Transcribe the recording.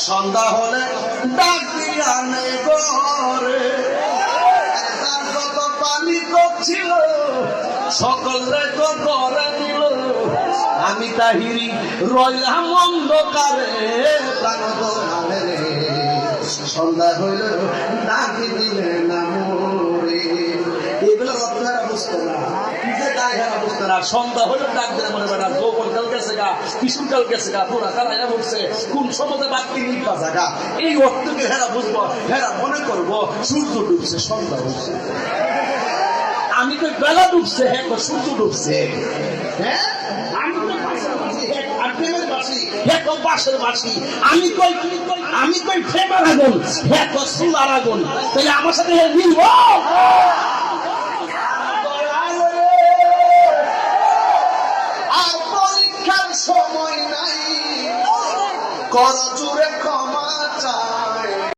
সন্ধ্যা হলে ডাক দিয়া নেই ঘরে, তার কত পানি করছিল সকলে তো ঘরে দিল, আমি তাহিরি রইলাম অন্ধকারে প্রাণ দোহারে রে। সন্ধ্যা হইল ডাক দিলে না মোরে, এগুলো রত্নারা বুঝতো না, নিজে ডাক হেরা বুঝতো না। সন্ধ্যা হইল ডাক দিলে মনে বেড়া যৌবন কাল গেছে গা, কিশোর কাল গেছে গা, পুরা কালাইয়া বলছে কোন সময় বাকি নিবা জায়গা, এই অর্থকে হেরা বুঝবো। হেরা মনে করবো সূর্য ডুবছে, সন্ধ্যা হচ্ছে। আমি তো বেলা ডুবছে, হ্যাঁ সূর্য ডুবছে। হ্যাঁ আমি তো আমি কই ফেবার আগুন, হ্যাঁ তো চুলার আগুন, তাহলে আমার সাথে মিলব? আর পরীক্ষার সময় নাই, কর জুড়ে ক্ষমা